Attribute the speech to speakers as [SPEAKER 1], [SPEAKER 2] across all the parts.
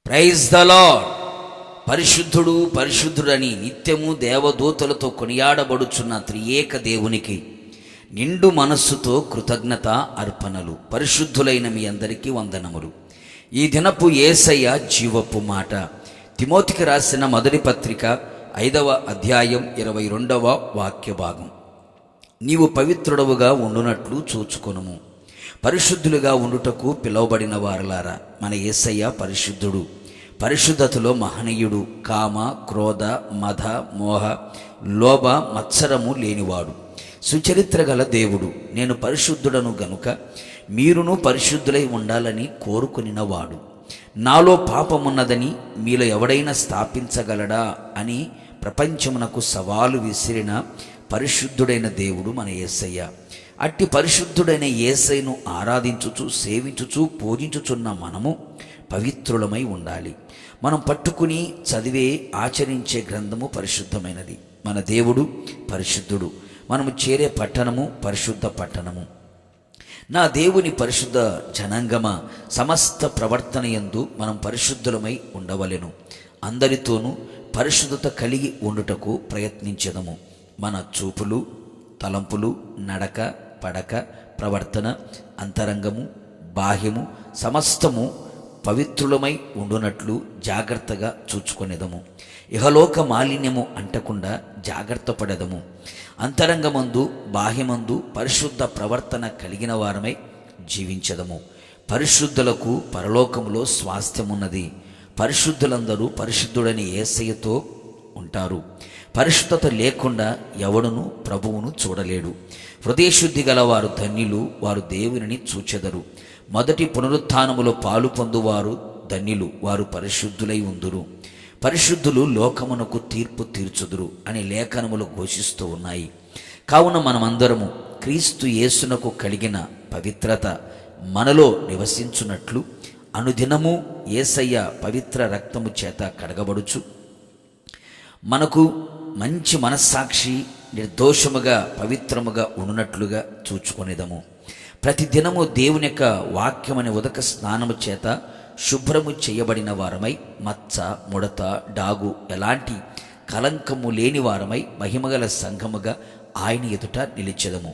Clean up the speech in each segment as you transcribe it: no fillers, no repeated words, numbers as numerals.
[SPEAKER 1] Praise the lord. పరిశుద్ధుడు పరిశుద్ధుడని నిత్యము దేవదూతలతో కొనియాడబడుచున్న త్రియేక దేవునికి నిండు మనస్సుతో కృతజ్ఞత అర్పణలు. పరిశుద్ధులైన మీ అందరికీ వందనములు. ఈ దినపు యేసయ్య జీవపు మాట. తిమోతికి రాసిన మొదటి పత్రిక 5వ అధ్యాయం 22వ వాక్య భాగం. నీవు పవిత్రుడవుగా ఉండునట్లు చూచుకొనుము, పరిశుద్ధులుగా ఉండుటకు పిలువబడిన వారలారా. మన యేసయ్య పరిశుద్ధుడు, పరిశుద్ధతలో మహనీయుడు, కామ క్రోధ మద మోహ లోభ మత్సరము లేనివాడు, సుచరిత్ర గల దేవుడు. నేను పరిశుద్ధుడను గనుక మీరును పరిశుద్ధులై ఉండాలని కోరుకునినవాడు. నాలో పాపమున్నదని మీలో ఎవడైనా స్థాపించగలడా అని ప్రపంచమునకు సవాలు విసిరిన పరిశుద్ధుడైన దేవుడు మన యేసయ్య. అట్టి పరిశుద్ధుడైన యేసయ్యను ఆరాధించుచు సేవించుచు పూజించుచున్న మనము పవిత్రులమై ఉండాలి. మనం పట్టుకుని చదివే ఆచరించే గ్రంథము పరిశుద్ధమైనది. మన దేవుడు పరిశుద్ధుడు. మనము చేరే పట్టణము పరిశుద్ధ పట్టణము. నా దేవుని పరిశుద్ధ జనాంగమ, సమస్త ప్రవర్తన యందు మనం పరిశుద్ధులమై ఉండవలెను. అందరితోనూ పరిశుద్ధత కలిగి ఉండుటకు ప్రయత్నించెదము. మన చూపులు, తలంపులు, నడక, పడక, ప్రవర్తన, అంతరంగము, బాహ్యము సమస్తము పవిత్రులమై ఉండునట్లు జాగ్రత్తగా చూచుకొనేదము. ఇహలోక మాలిన్యము అంటకుండా జాగ్రత్త పడేదము. అంతరంగమందు బాహ్యమందు పరిశుద్ధ ప్రవర్తన కలిగిన వారమై జీవించదము. పరిశుద్ధులకు పరలోకములో స్వాస్థ్యమున్నది. పరిశుద్ధులందరూ పరిశుద్ధుడని యేసయ్యతో ఉంటారు. పరిశుద్ధత లేకుండా ఎవడును ప్రభువును చూడలేడు. హృదయశుద్ధి గల వారు ధన్యులు, వారు దేవునిని చూచెదరు. మొదటి పునరుత్థానములో పాలు పొందువారు ధన్యులు, వారు పరిశుద్ధులై ఉందురు. పరిశుద్ధులు లోకమునకు తీర్పు తీర్చుదురు అని లేఖనములు ఘోషిస్తూ ఉన్నాయి. కావున మనమందరము క్రీస్తు యేసునకు కలిగిన పవిత్రత మనలో నివసించున్నట్లు అనుదినము యేసయ్య పవిత్ర రక్తము చేత కడగబడుచు మనకు మంచి మనస్సాక్షి నిర్దోషముగా పవిత్రముగా ఉండునట్లుగా చూచుకొనేదము. ప్రతిదినము దేవుని యొక్క వాక్యమనే ఉదక స్నానము చేత శుభ్రము చేయబడిన వారమై మచ్చ ముడత డాగు ఎలాంటి కలంకము లేని వారమై మహిమగల సంఘముగా ఆయన ఎదుట నిలిచెదము.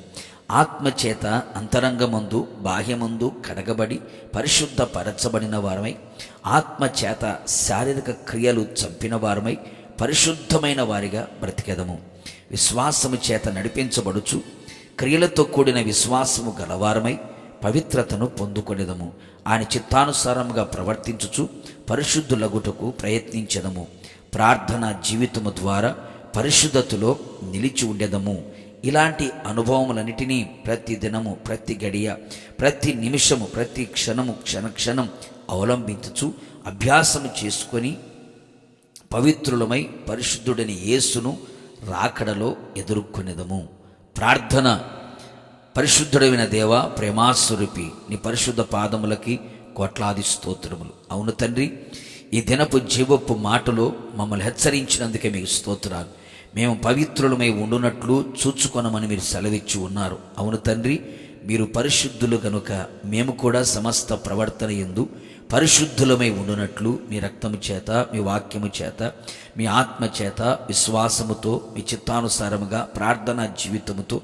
[SPEAKER 1] ఆత్మచేత అంతరంగమందు బాహ్యమందు కడగబడి పరిశుద్ధ పరచబడిన వారమై, ఆత్మచేత శారీరక క్రియలు చంపిన వారమై పరిశుద్ధమైన వారిగా బ్రతికెదము. విశ్వాసము చేత నడిపించబడుచు క్రియలతో కూడిన విశ్వాసము గలవారమై పవిత్రతను పొందుకొనేదము. ఆయన చిత్తానుసారముగా ప్రవర్తించుచు పరిశుద్ధులగుటకు ప్రయత్నించెదము. ప్రార్థన జీవితము ద్వారా పరిశుద్ధతలో నిలిచి ఉండేదము. ఇలాంటి అనుభవములన్నిటినీ ప్రతి దినము, ప్రతి గడియ, ప్రతి నిమిషము, ప్రతి క్షణము, క్షణక్షణం అవలంబించుచు అభ్యాసము చేసుకొని పవిత్రులమై పరిశుద్ధుడని యేసును రాకడలో ఎదుర్కొనేదము. ప్రార్థన. పరిశుద్ధుడైన దేవా, ప్రేమాస్వరూపి, నీ పరిశుద్ధ పాదములకి కోట్లాది స్తోత్రములు. అవును తండ్రి, ఈ దినపు జీవపు మాటలో మమ్మల్ని హెచ్చరించినందుకే మీకు స్తోత్రాలు. మేము పవిత్రులమై ఉండునట్లు చూచుకొనమని మీరు సెలవిచ్చి ఉన్నారు. అవును తండ్రి, మీరు పరిశుద్ధులు గనుక మేము కూడా సమస్త ప్రవర్తన యందు పరిశుద్ధులమై ఉండునట్లు మీ రక్తము చేత, మీ వాక్యము చేత, మీ ఆత్మ చేత, విశ్వాసముతో, మీ చిత్తానుసారముగా ప్రార్థనా జీవితముతో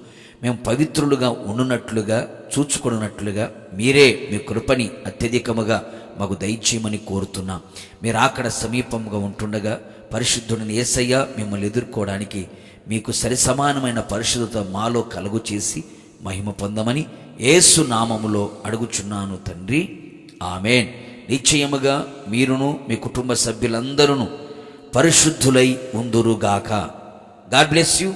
[SPEAKER 1] మేము పవిత్రులుగా ఉండునట్లుగా చూచుకున్నట్లుగా మీరే మీ కృపని అత్యధికముగా మాకు దయచేయమని కోరుతున్నాం. మీరు అక్కడ సమీపంగా ఉంటుండగా పరిశుద్ధుడిని యేసయ్య మిమ్మల్ని ఎదుర్కోవడానికి మీకు సరిసమానమైన పరిశుద్ధత మాలో కలుగు చేసి మహిమ పొందమని యేసు నామములో అడుగుచున్నాను తండ్రి, ఆమేన్. నిశ్చయముగా మీరును మీ కుటుంబ సభ్యులందరూ పరిశుద్ధులై ఉందురుగాక. God bless you.